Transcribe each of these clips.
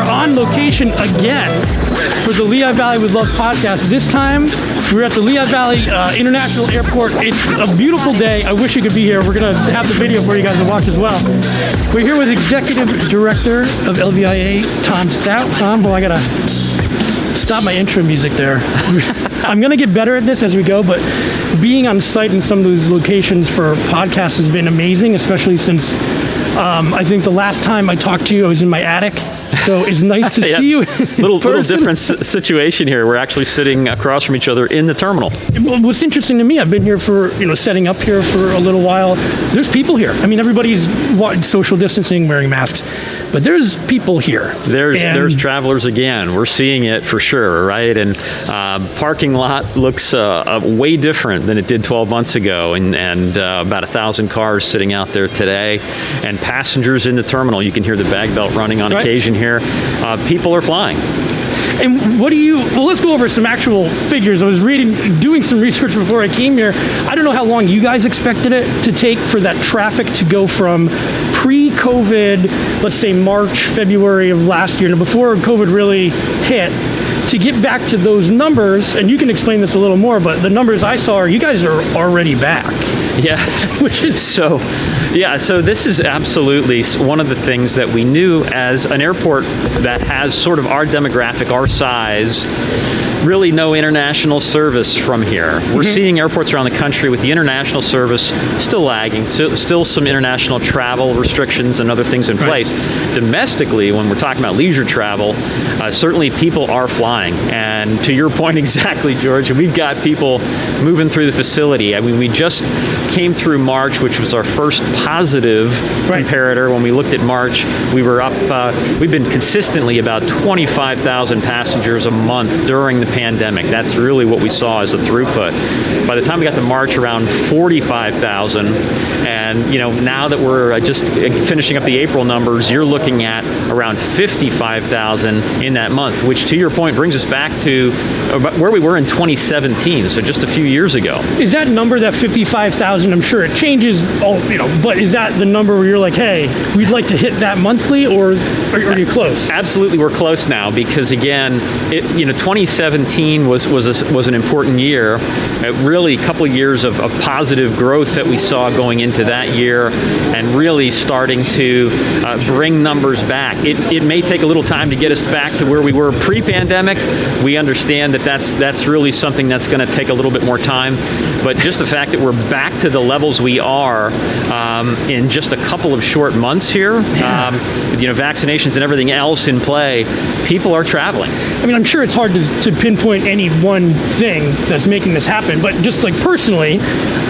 on location again for the Lehigh Valley with Love podcast. This time, we're at the Lehigh Valley International Airport. It's a beautiful day. I wish you could be here. We're going to have the video for you guys to watch as well. We're here with Executive Director of LVIA, Tom Stoudt. Tom, well, I got to stop my intro music there. I'm going to get better at this as we go, but being on site in some of those locations for podcasts has been amazing, especially since I think the last time I talked to you, I was in my attic. So it's nice to see you. Little different situation here. We're actually sitting across from each other in the terminal. What's interesting to me, I've been here for, setting up here for a little while. There's people here. I mean, everybody's social distancing, wearing masks, but there's people here. There's travelers again. We're seeing it for sure, right? And parking lot looks way different than it did 12 months ago, and about 1,000 cars sitting out there today, and passengers in the terminal. You can hear the bag belt running on occasion here. People are flying. And let's go over some actual figures. I was doing some research before I came here. I don't know how long you guys expected it to take for that traffic to go from pre-COVID, let's say March, February of last year, before COVID really hit, to get back to those numbers. And you can explain this a little more, but the numbers I saw are you guys are already back. Yeah, which is so this is absolutely one of the things that we knew as an airport that has sort of our demographic, our size, really no international service from here. We're seeing airports around the country with the international service still lagging, still some international travel restrictions and other things in place. Domestically, when we're talking about leisure travel, certainly people are flying. And to your point exactly, George, we've got people moving through the facility. I mean, we just came through March, which was our first positive comparator. When we looked at March, we were up, we've been consistently about 25,000 passengers a month during the pandemic. That's really what we saw as a throughput. By the time we got to March, around 45,000. And, now that we're just finishing up the April numbers, you're looking at around 55,000 in that month, which to your point brings us back to where we were in 2017, so just a few years ago. Is that number, that 55,000, I'm sure it changes, but is that the number where you're like, hey, we'd like to hit that monthly, or are you close? Absolutely, we're close now, because again, 2017 was an important year. Really, a couple of years of positive growth that we saw going into that year, and really starting to bring numbers back. It may take a little time to get us back to where we were pre-pandemic. We understand that that's really something that's going to take a little bit more time, but just the fact that we're back to the levels we are in just a couple of short months here, vaccinations and everything else in play, people are traveling. I mean, I'm sure it's hard to pinpoint any one thing that's making this happen, but just like personally,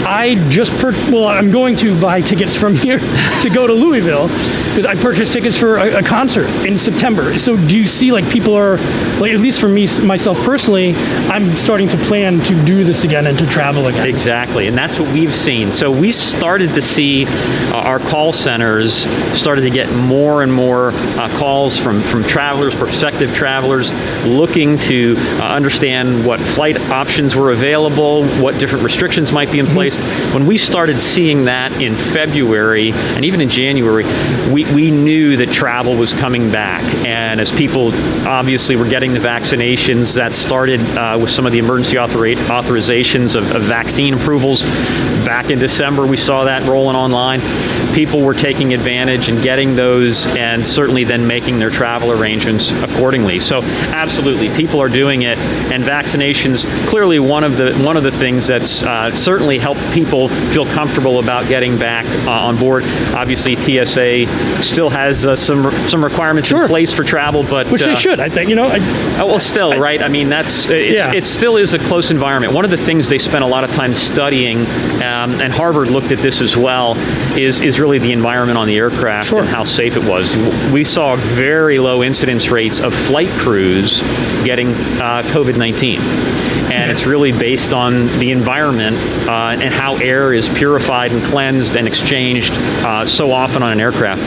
I'm going to buy tickets from here to go to Louisville, because I purchased tickets for a concert in September. So do you see people are, at least for me, myself personally, I'm starting to plan to do this again and to travel again. Exactly, and that's what we've seen. So we started to see our call centers started to get more and more calls from travelers, prospective travelers, looking to understand what flight options were available, what different restrictions might be in place. When we started seeing that in February and even in January, we knew that travel was coming back. And as people obviously were getting the vaccinations, that started with some of the emergency authorizations of vaccine approvals. Back in December, we saw that rolling online. People were taking advantage and getting those, and certainly then making their travel arrangements accordingly. So absolutely, people are doing it, and vaccinations clearly one of the things that's certainly helped people feel comfortable about getting back on board. Obviously, TSA still has some requirements in place for travel, but which they should, I think. Right? I mean, it still is a close environment. One of the things they spent a lot of time studying, and Harvard looked at this as well, is really the environment on the aircraft and how safe it was. We saw very low incidence rates of flight crews getting COVID-19. And it's really based on the environment and how air is purified and cleansed and exchanged so often on an aircraft.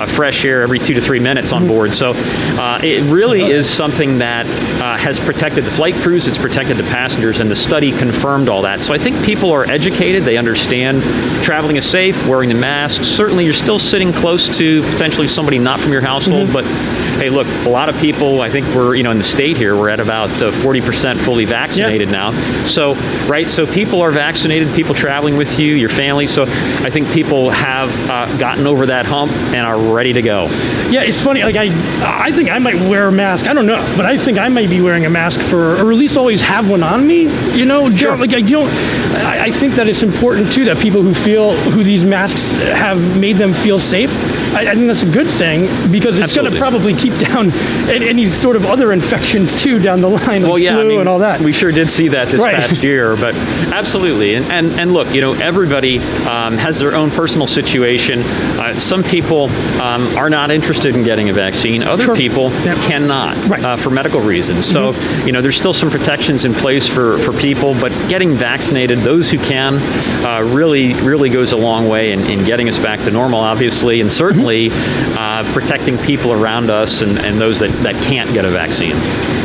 Fresh air every 2 to 3 minutes on board. So it really is something that has protected the flight crews, it's protected the passengers, and the study confirmed all that. So I think people are educated, they understand traveling is safe, wearing the mask. Certainly you're still sitting close to potentially somebody not from your household, but hey, look, a lot of people, I think we're, in the state here, we're at about 40% fully vaccinated now. So, right, so people are vaccinated, people traveling with you, your family. So I think people have gotten over that hump and are ready to go. Yeah, it's funny. Like I think I might wear a mask. I don't know, but I think I might be wearing a mask or at least always have one on me. Sure. Like I think that it's important too that people who these masks have made them feel safe. I think that's a good thing because it's going to probably keep down any sort of other infections too down the line, like flu and all that. We sure did see that this past year, but absolutely. And look, everybody has their own personal situation. Some people are not interested in getting a vaccine. Other people cannot for medical reasons. So, there's still some protections in place for people, but getting vaccinated, those who can, really goes a long way in getting us back to normal, obviously, and certainly protecting people around us and those that can't get a vaccine.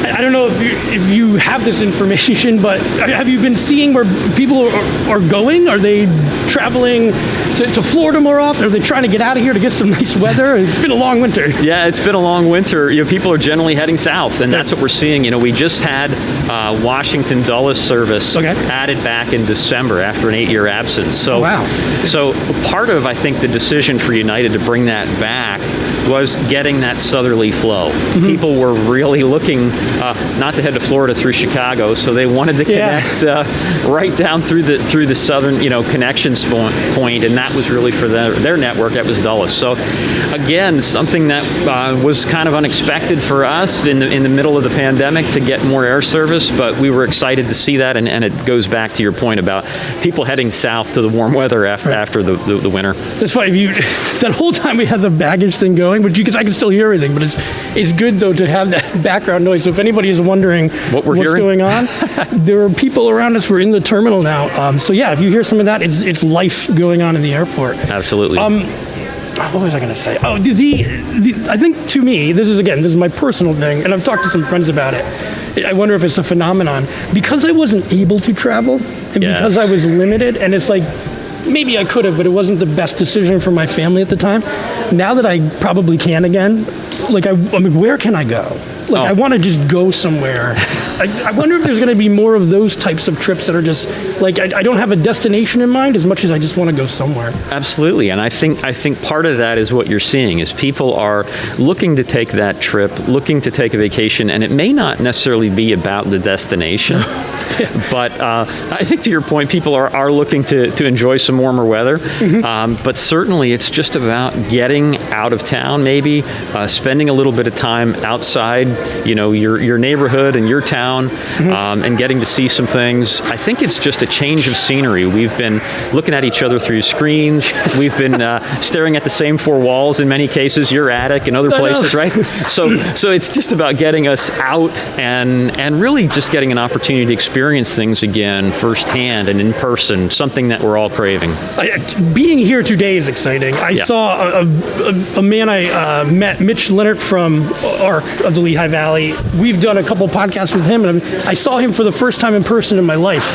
I don't know if you have this information, but have you been seeing where people are going? Are they traveling to Florida more often? Are they trying to get out of here to get some nice weather? It's been a long winter. Yeah, it's been a long winter. People are generally heading south, and that's what we're seeing. We just had Washington Dulles service added back in December after an 8-year absence. So, So part of, I think, the decision for United to bring that back was getting that southerly flow. People were really looking not to head to Florida through Chicago, so they wanted to connect right down through the southern, connections point, and that was really for their network. That was Dulles. So again, something that was kind of unexpected for us in the middle of the pandemic to get more air service, but we were excited to see that, and it goes back to your point about people heading south to the warm weather after the winter. That's funny. That whole time we had the baggage thing going, but I can still hear everything. But it's good though to have that background noise. So if anybody is wondering what's going on, there are people around us. We're in the terminal now. So yeah, if you hear some of that, it's life going on in the airport. Absolutely. What was I going to say? Oh, I think to me, this is my personal thing, and I've talked to some friends about it. I wonder if it's a phenomenon because I wasn't able to travel and because I was limited, and it's like maybe I could have, but it wasn't the best decision for my family at the time. Now that I probably can again, I mean, where can I go? I want to just go somewhere. I wonder if there's going to be more of those types of trips that are just I don't have a destination in mind as much as I just want to go somewhere. Absolutely, and I think part of that is what you're seeing is people are looking to take that trip, looking to take a vacation, and it may not necessarily be about the destination. But I think to your point, people are looking to enjoy some warmer weather. But certainly it's just about getting out of town, maybe spending a little bit of time outside, your neighborhood and your town, and getting to see some things. I think it's just a change of scenery. We've been looking at each other through screens. We've been staring at the same four walls in many cases, your attic and other places, right? So it's just about getting us out and really just getting an opportunity to experience things again firsthand and in person, something that we're all craving. Being here today is exciting. I saw a man I met, Mitch Leonard from ARC of the Lehigh Valley. We've done a couple podcasts with him, and I saw him for the first time in person in my life.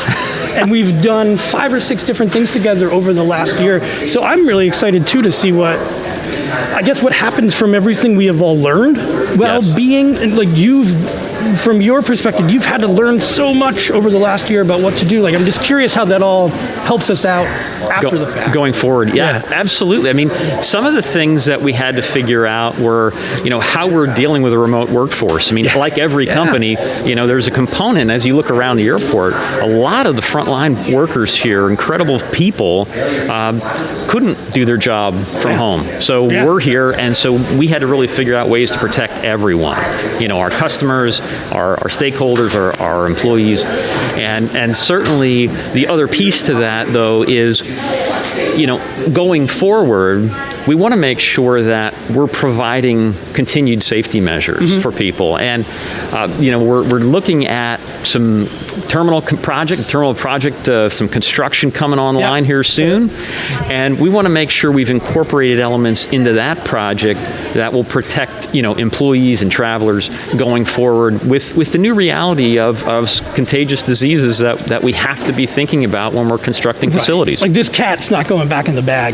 And we've done 5 or 6 different things together over the last year. So I'm really excited too to see what happens from everything we have all learned. Well, being from your perspective, you've had to learn so much over the last year about what to do. I'm just curious how that all helps us out after the fact. Going forward, absolutely. I mean, some of the things that we had to figure out were, how we're dealing with a remote workforce. I mean, like every company, there's a component, as you look around the airport, a lot of the frontline workers here, incredible people, couldn't do their job from home. So we're here, and so we had to really figure out ways to protect everyone. Our customers, our stakeholders, our employees, and certainly the other piece to that, though, is, going forward, we want to make sure that we're providing continued safety measures for people, and we're looking at some terminal project, some construction coming online here soon, and we want to make sure we've incorporated elements into that project that will protect employees and travelers going forward with the new reality of contagious diseases that we have to be thinking about when we're constructing facilities. Like this cat's not going back in the bag,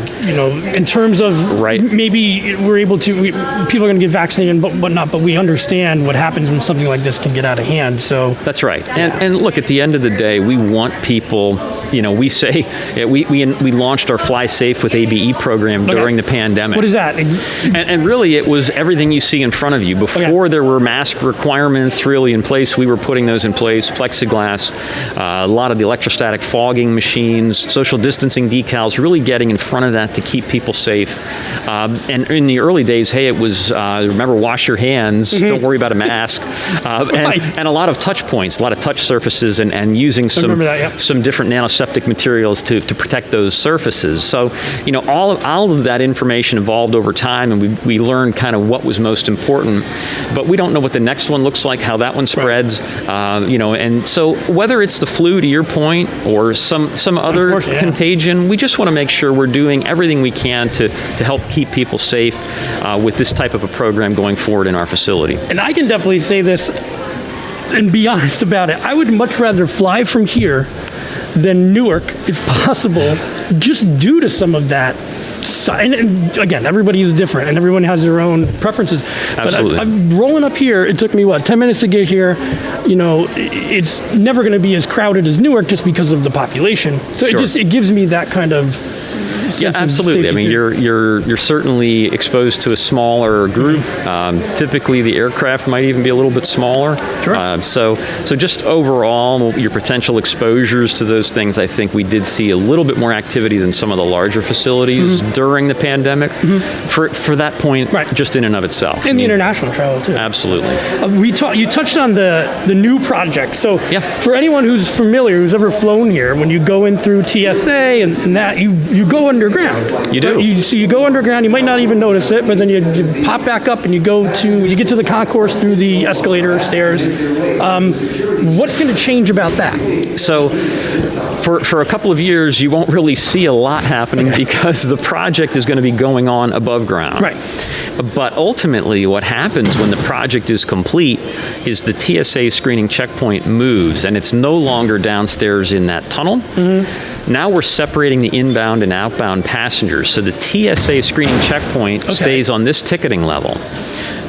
in terms of Right. maybe we're able to, people are going to get vaccinated and whatnot, but we understand what happens when something like this can get out of hand. So that's right. And look, at the end of the day, we want people, we say, we launched our Fly Safe with ABE program during the pandemic. What is that? And really, it was everything you see in front of you. Before there were mask requirements really in place, we were putting those in place, plexiglass, a lot of the electrostatic fogging machines, social distancing decals, really getting in front of that to keep people safe. And in the early days, hey, it was, remember, wash your hands, don't worry about a mask, and a lot of touch points, a lot of touch surfaces, and using some different nanoseptic materials to protect those surfaces. So, all of that information evolved over time, and we learned kind of what was most important. But we don't know what the next one looks like, how that one spreads, and so whether it's the flu, to your point, or some other contagion, we just want to make sure we're doing everything we can to help keep people safe with this type of a program going forward in our facility. And I can definitely say this and be honest about it. I would much rather fly from here than Newark, if possible, just due to some of that. And again, everybody is different, and everyone has their own preferences. Absolutely. But I'm rolling up here. It took me 10 minutes to get here. It's never going to be as crowded as Newark just because of the population. So it gives me that kind of sense of absolutely. I mean, too. you're certainly exposed to a smaller group. Typically, the aircraft might even be a little bit smaller. Sure. So just overall, your potential exposures to those things, I think we did see a little bit more activity than some of the larger facilities during the pandemic. For that point, just in and of itself. And the international travel too. Absolutely. You touched on the new project. So for anyone who's familiar, who's ever flown here, when you go in through TSA and that, you go underground. You do. Right? You go underground. You might not even notice it, but then you pop back up and you get to the concourse through the escalator or stairs. What's going to change about that? So for a couple of years, you won't really see a lot happening because the project is going to be going on above ground. Right. But ultimately, what happens when the project is complete is the TSA screening checkpoint moves, and it's no longer downstairs in that tunnel. Now we're separating the inbound and outbound passengers. So the TSA screening checkpoint stays on this ticketing level.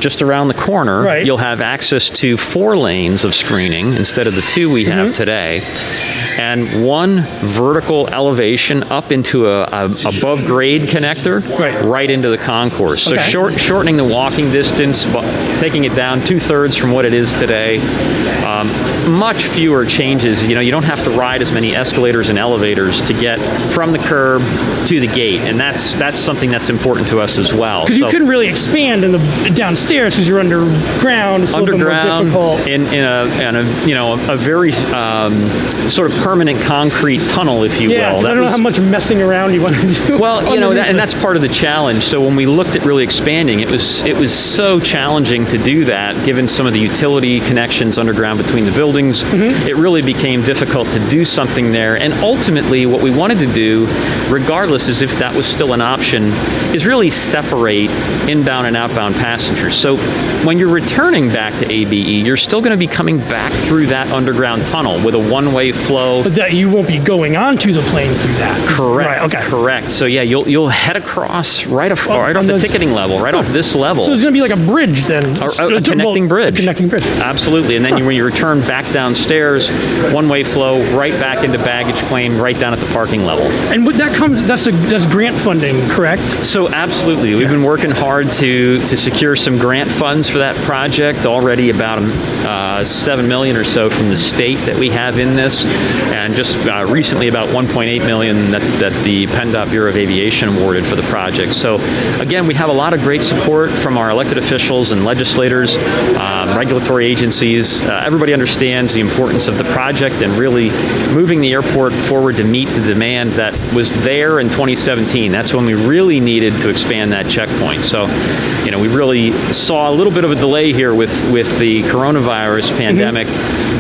Just around the corner, you'll have access to 4 lanes of screening instead of the 2 we have today, and 1 vertical elevation up into a above grade connector right into the concourse. So shortening the walking distance, taking it down 2/3 from what it is today. Much fewer changes. You don't have to ride as many escalators and elevators to get from the curb to the gate, and that's something that's important to us as well. Because you couldn't really expand in the downstairs because you're underground. It's underground, a little bit more difficult. in a very sort of permanent concrete tunnel, if you will. I don't know how much messing around you want to do. Well, and that's part of the challenge. So when we looked at really expanding, it was so challenging to do that, given some of the utility connections underground between the buildings. It really became difficult to do something there. And ultimately, what we wanted to do, regardless as if that was still an option, is really separate inbound and outbound passengers. So when you're returning back to ABE, you're still going to be coming back through that underground tunnel with a one-way flow. But that you won't be going onto the plane through that. Correct. Correct. So you'll head across right off the ticketing level, right off this level. So it's going to be like a bridge then. A connecting bridge. A connecting bridge. Absolutely. And then when you return back downstairs, one-way flow right back into baggage claim, right down at the parking level. And what that comes, that's grant funding, correct? So absolutely. We've been working hard to secure some grant funds for that project. Already about $7 million or so from the state that we have in this, and just recently about $1.8 million that the PennDOT Bureau of Aviation awarded for the project. So again, we have a lot of great support from our elected officials and legislators, regulatory agencies. Everybody understands the importance of the project and really moving the airport forward to meet the demand that was there in 2017. That's when we really needed to expand that checkpoint. So, we really saw a little bit of a delay here with the coronavirus pandemic,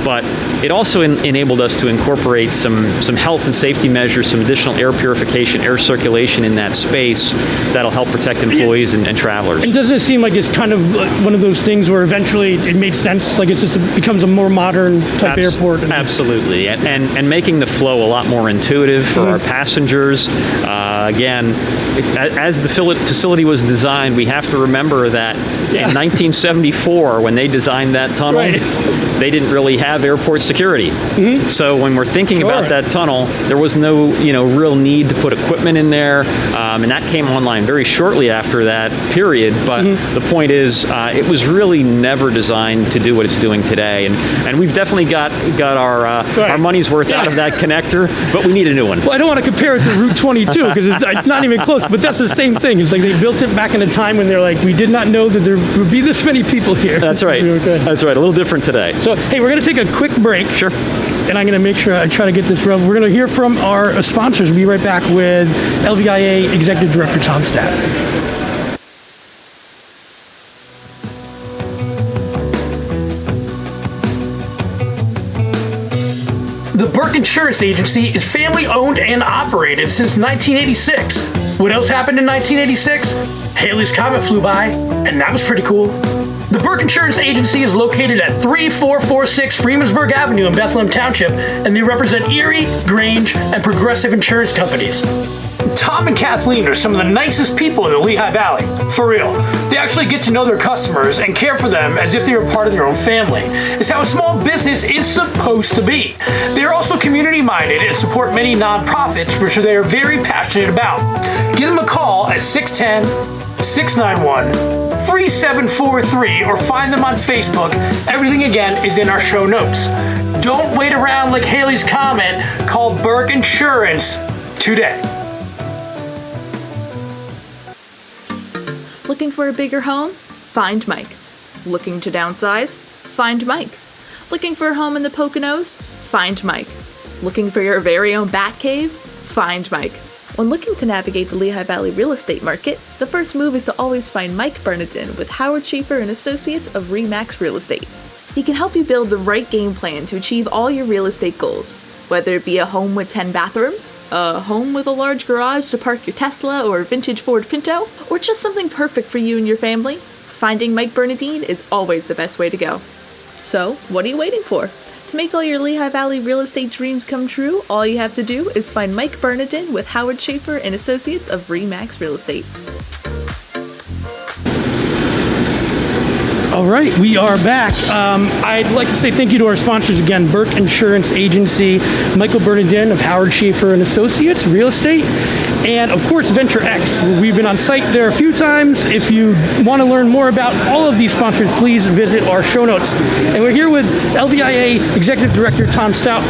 but it also enabled us to incorporate some health and safety measures, some additional air purification, air circulation in that space that'll help protect employees and travelers. And doesn't it seem like it's kind of one of those things where eventually it made sense, like it becomes a more modern return type airport. Absolutely, and making the flow a lot more intuitive for our passengers. Again, as the facility was designed, we have to remember that in 1974, when they designed that tunnel, they didn't really have airport security. So when we're thinking about that tunnel, there was no real need to put equipment in there, and that came online very shortly after that period. But the point is, it was really never designed to do what it's doing today, and we've definitely got our money's worth out of that connector, but we need a new one. Well, I don't want to compare it to Route 22 because it's not even close, but that's the same thing. It's like they built it back in a time when they're like, we did not know that there would be this many people here. That's right. That's right. A little different today. So, hey, we're going to take a quick break. Sure. And I'm going to make sure I try to get this right. We're going to hear from our sponsors. We'll be right back with LVIA Executive Director Tom Stoudt. The Burke Insurance Agency is family-owned and operated since 1986. What else happened in 1986? Halley's Comet flew by, and that was pretty cool. The Burke Insurance Agency is located at 3446 Freemansburg Avenue in Bethlehem Township, and they represent Erie, Grange, and Progressive Insurance Companies. Tom and Kathleen are some of the nicest people in the Lehigh Valley. For real. They actually get to know their customers and care for them as if they were part of their own family. It's how a small business is supposed to be. They are also community-minded and support many nonprofits, which they are very passionate about. Give them a call at 610-691-3743 or find them on Facebook. Everything, again, is in our show notes. Don't wait around like Halley's Comet. Call Burke Insurance today. Looking for a bigger home? Find Mike. Looking to downsize? Find Mike. Looking for a home in the Poconos? Find Mike. Looking for your very own bat cave? Find Mike. When looking to navigate the Lehigh Valley real estate market, the first move is to always find Mike Bernardin with Howard Schaefer and Associates of RE/MAX Real Estate. He can help you build the right game plan to achieve all your real estate goals. Whether it be a home with 10 bathrooms, a home with a large garage to park your Tesla or vintage Ford Pinto, or just something perfect for you and your family, finding Mike Bernardin is always the best way to go. So, what are you waiting for? To make all your Lehigh Valley real estate dreams come true, all you have to do is find Mike Bernardin with Howard Schaefer and Associates of RE/MAX Real Estate. All right, we are back. I'd like to say thank you to our sponsors again, Burke Insurance Agency, Michael Bernardin of Howard Schaefer and Associates Real Estate, and of course Venture X. We've been on site there a few times. If you want to learn more about all of these sponsors, please visit our show notes. And we're here with LVIA Executive Director Tom Stoudt.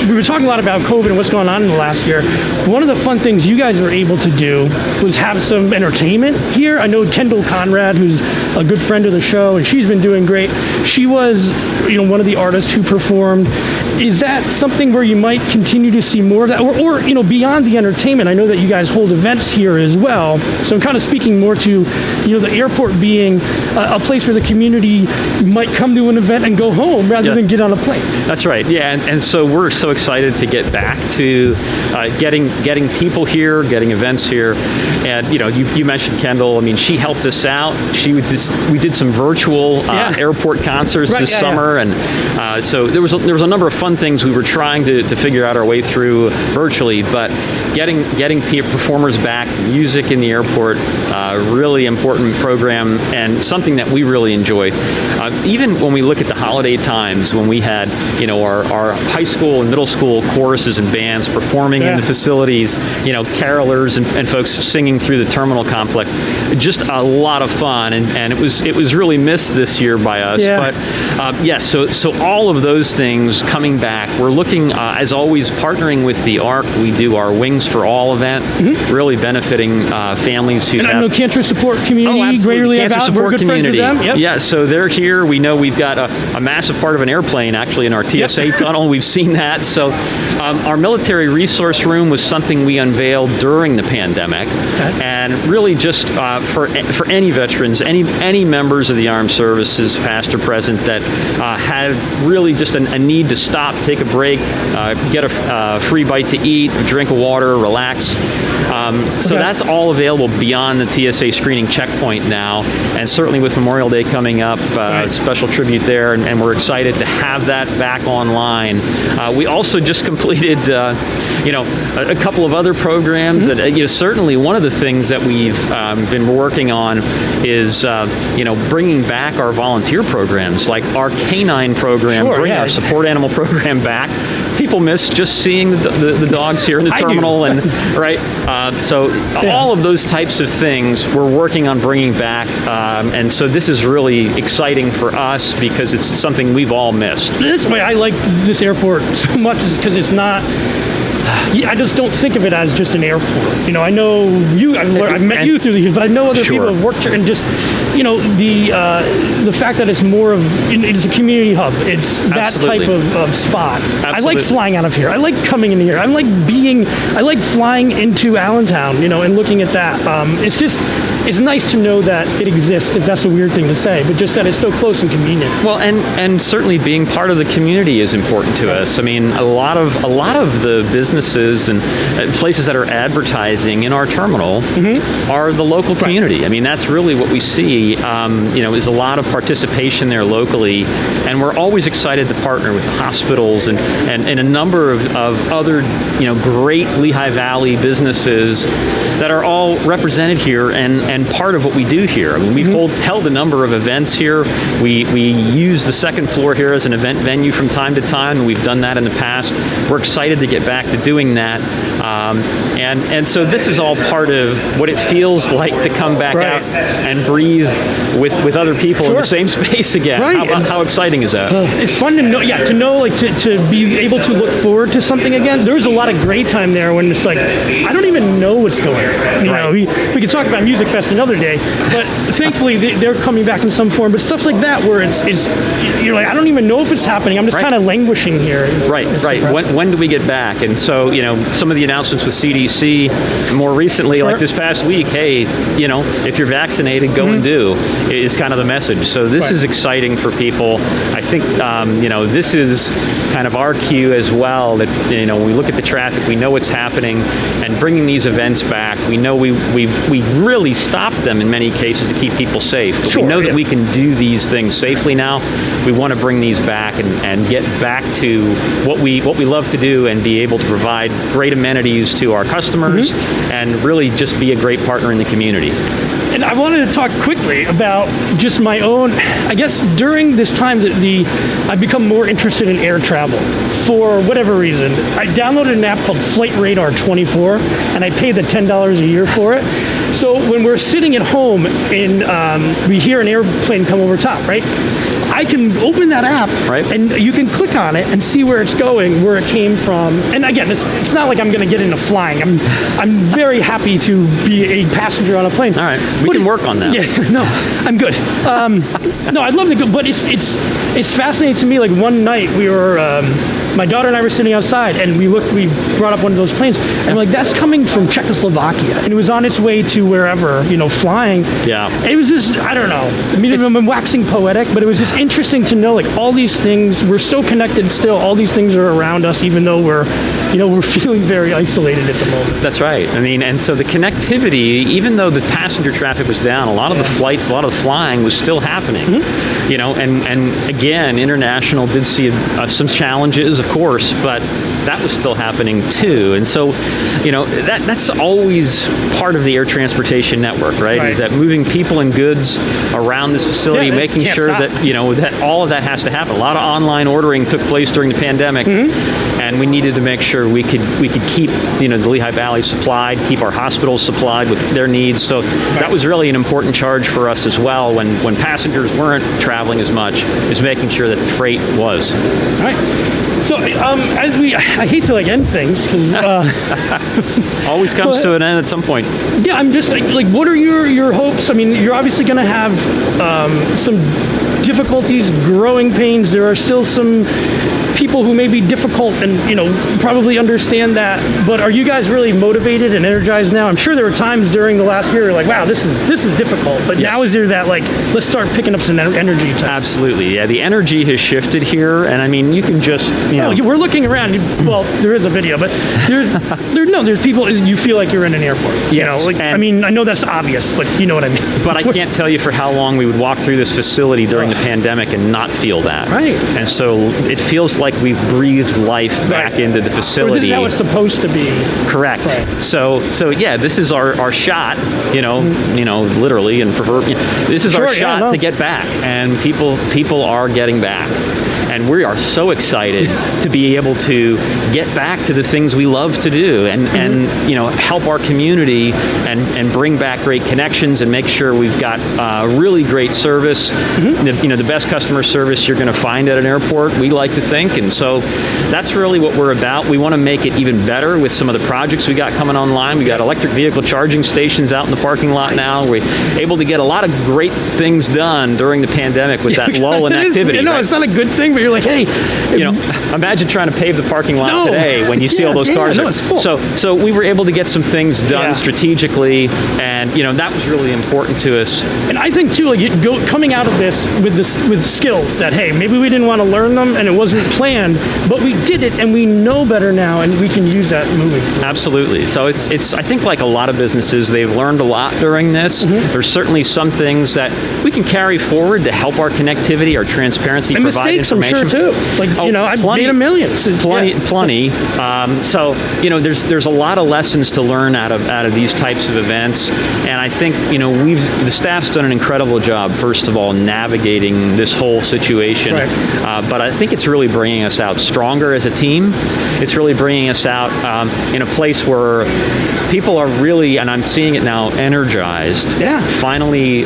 We were talking a lot about COVID and what's going on in the last year. One of the fun things you guys were able to do was have some entertainment here. I know Kendall Conrad, who's a good friend of the show, and she's been doing great. She was, one of the artists who performed. Is that something where you might continue to see more of that, or beyond the entertainment? I know that you guys hold events here as well. So I'm kind of speaking more to, the airport being a place where the community might come to an event and go home rather than get on a plane. That's right. Yeah, and so we're so excited to get back to getting people here, getting events here. And you mentioned Kendall. I mean, she helped us out. We did some virtual airport concerts this summer, and so there was a number of fun things we were trying to figure out our way through virtually, but getting performers back, music in the airport, really important program and something that we really enjoyed. Even when we look at the holiday times when we had our high school and middle school choruses and bands performing in the facilities, carolers and folks singing through the terminal complex, just a lot of fun, and it was really missed this year by us. But so all of those things coming back. We're looking, as always, partnering with the ARC. We do our Wings for All event, really benefiting families who have... And I know Cancer Support Community, Greater Lehigh Valley, we're good friends with them. Yep. Yeah, so they're here. We know we've got a massive part of an airplane, actually, in our TSA tunnel. We've seen that. So our military resource room was something we unveiled during the pandemic. And really just for any veterans, any members of the armed services, past or present, that had really just a need to stop, take a break, get a free bite to eat, a drink of water, relax. So that's all available beyond the TSA screening checkpoint now, and certainly with Memorial Day coming up, special tribute there, and we're excited to have that back online. We also just completed, a couple of other programs that, certainly one of the things that we've been working on is, bringing back our volunteer programs, like our canine program, our support animal program back. People miss just seeing the dogs here in the terminal, and all of those types of things we're working on bringing back, and so this is really exciting for us because it's something we've all missed. That's why I like this airport so much, is because it's not. I just don't think of it as just an airport. I know you. I've met you through the years, but I know other people have worked here, and just the fact that it's more of it's a community hub. It's that type of spot. Absolutely. I like flying out of here. I like coming in here. I like flying into Allentown. And looking at that. It's nice to know that it exists, if that's a weird thing to say, but just that it's so close and convenient. Well, and certainly being part of the community is important to us. I mean, a lot of the businesses and places that are advertising in our terminal are the local community. I mean, that's really what we see. Is a lot of participation there locally, and we're always excited to partner with hospitals and a number of other great Lehigh Valley businesses that are all represented here and part of what we do here. I mean, we've held a number of events here. We use the second floor here as an event venue from time to time, and we've done that in the past. We're excited to get back to doing that. And so this is all part of what it feels like to come back out and breathe with other people in the same space again. How exciting is that? It's fun to know, to be able to look forward to something again. There was a lot of great time there when it's like, I don't even know what's going on. We could talk about Music Fest another day, but thankfully they're coming back in some form. But stuff like that where it's you're like, I don't even know if it's happening. I'm just kind of languishing here. It's When do we get back? And so, some of the announcements with CDC, more recently, like this past week, hey, if you're vaccinated, go and do, is kind of the message. So this is exciting for people. I think, this is kind of our cue as well, that, when we look at the traffic, we know what's happening, and bringing these events back, we know we really stopped them in many cases to keep people safe. But we know that we can do these things safely now. We want to bring these back and get back to what we love to do, and be able to provide great amenities to our customers and really just be a great partner in the community. And I wanted to talk quickly about just my own, I guess during this time that I've become more interested in air travel for whatever reason. I downloaded an app called Flight Radar 24, and I paid the $10 a year for it. So when we're sitting at home and we hear an airplane come over top, right? I can open that app, and you can click on it and see where it's going, where it came from. And again, it's not like I'm going to get into flying. I'm very happy to be a passenger on a plane. All right, we can work on that. Yeah, no, I'm good. No, I'd love to go, but it's fascinating to me. Like one night we were, my daughter and I were sitting outside, and we brought up one of those planes, and we're like, that's coming from Czechoslovakia, and it was on its way to wherever, flying. Yeah. It was just, I don't know. I mean, I'm waxing poetic, but it was just interesting to know, like, all these things, we're so connected still, all these things are around us, even though we're feeling very isolated at the moment. That's right. I mean, and so the connectivity, even though the passenger traffic was down, a lot of the flights, a lot of the flying was still happening. And again, international did see some challenges, of course, but that was still happening too. And so, that's always part of the air transportation network, right? Is that moving people and goods around this facility, making sure that, that all of that has to happen. A lot of online ordering took place during the pandemic, and we needed to make sure we could keep, the Lehigh Valley supplied, keep our hospitals supplied with their needs. So that was really an important charge for us as well when passengers weren't traveling as much, is making sure that the freight was. All right. So, I hate to end things because always comes to an end at some point. Yeah, I'm just like, what are your hopes? I mean, you're obviously going to have some difficulties, growing pains. There are still some people who may be difficult and, probably understand that, but are you guys really motivated and energized now? I'm sure there were times during the last year like, wow, this is difficult, but now is there that, like, let's start picking up some energy time? Absolutely, yeah. The energy has shifted here, and I mean, you can just, we're looking around. Well, there is a video, but there's people. You feel like you're in an airport. Yes. I mean, I know that's obvious, but you know what I mean. But I can't tell you for how long we would walk through this facility during the pandemic and not feel that. Right. And so it feels like we've breathed life back into the facility. Or this is how it's supposed to be. Correct. Right. So yeah, this is our shot. Literally and this is our shot to get back, and people are getting back. And we are so excited to be able to get back to the things we love to do and help our community and bring back great connections and make sure we've got really great service. The best customer service you're going to find at an airport, we like to think. And so that's really what we're about. We want to make it even better with some of the projects we got coming online. We got electric vehicle charging stations out in the parking lot now. We're able to get a lot of great things done during the pandemic with that lull in activity. It's not a good thing, but you're like, hey, imagine trying to pave the parking lot today when you see all those cars. It's full. So we were able to get some things done strategically, and that was really important to us. And I think too, like coming out of this with skills that, hey, maybe we didn't want to learn them and it wasn't planned, but we did it and we know better now, and we can use that moving forward. Absolutely. So it's I think like a lot of businesses, they've learned a lot during this. There's certainly some things that we can carry forward to help our connectivity, our transparency, and provide mistakes, information. I'm sure too. Like, I've made a million. Plenty. So there's a lot of lessons to learn out of these types of events, and I think the staff's done an incredible job. First of all, navigating this whole situation, but I think it's really bringing us out stronger as a team. It's really bringing us out in a place where people are really, and I'm seeing it now, energized. Yeah. Finally,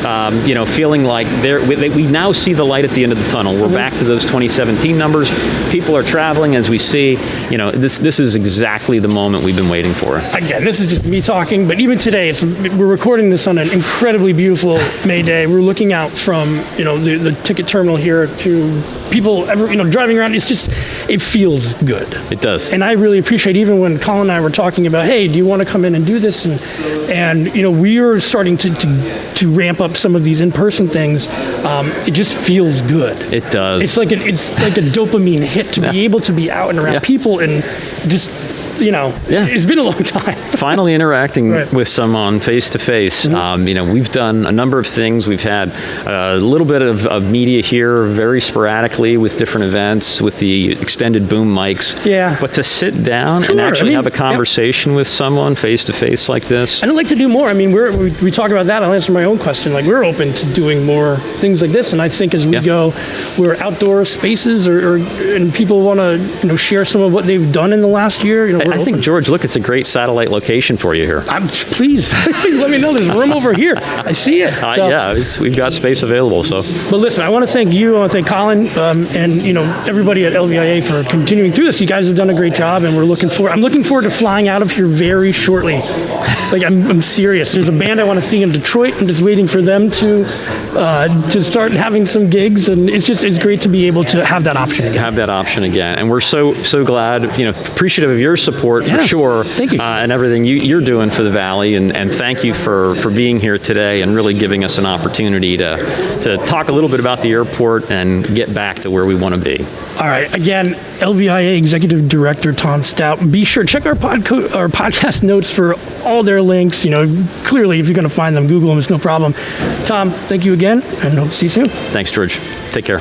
feeling like we now see the light at the end of the tunnel. We're back to those 2017 numbers. People are traveling, as we see. This is exactly the moment we've been waiting for. Again, this is just me talking, but even today, we're recording this on an incredibly beautiful May day. We're looking out from the ticket terminal here to people driving around. It feels good. It does. And I really appreciate, even when Colin and I were talking about, hey, do you want to come in and do this? And we are starting to ramp up some of these in-person things. It just feels good. It does. It's like a dopamine hit to be able to be out and around people and just it's been a long time. Finally interacting with someone face to face. We've done a number of things. We've had a little bit of media here, very sporadically, with different events, with the extended boom mics. Yeah. But to sit down and actually have a conversation with someone face to face like this. And I'd like to do more. I mean, we talk about that. I'll answer my own question. Like, we're open to doing more things like this. And I think as we go, where outdoor spaces and people want to share some of what they've done in the last year. I think, George, look, it's a great satellite location for you here. Please let me know. There's room over here. I see it. We've got space available. So, but listen, I want to thank you. I want to thank Colin, and everybody at LVIA for continuing through this. You guys have done a great job, and I'm looking forward to flying out of here very shortly. Like, I'm serious. There's a band I want to see in Detroit. I'm just waiting for them to start having some gigs, and it's great to be able to have that option again. And we're so glad, appreciative of your support for sure. Thank you. And everything you're doing for the Valley, and thank you for being here today and really giving us an opportunity to talk a little bit about the airport and get back to where we want to be. All right. Again, LVIA Executive Director Tom Stoudt. Be sure check our podcast notes for all their links. Clearly, if you're going to find them, Google them. It's no problem. Tom, thank you again, and hope to see you soon. Thanks, George. Take care.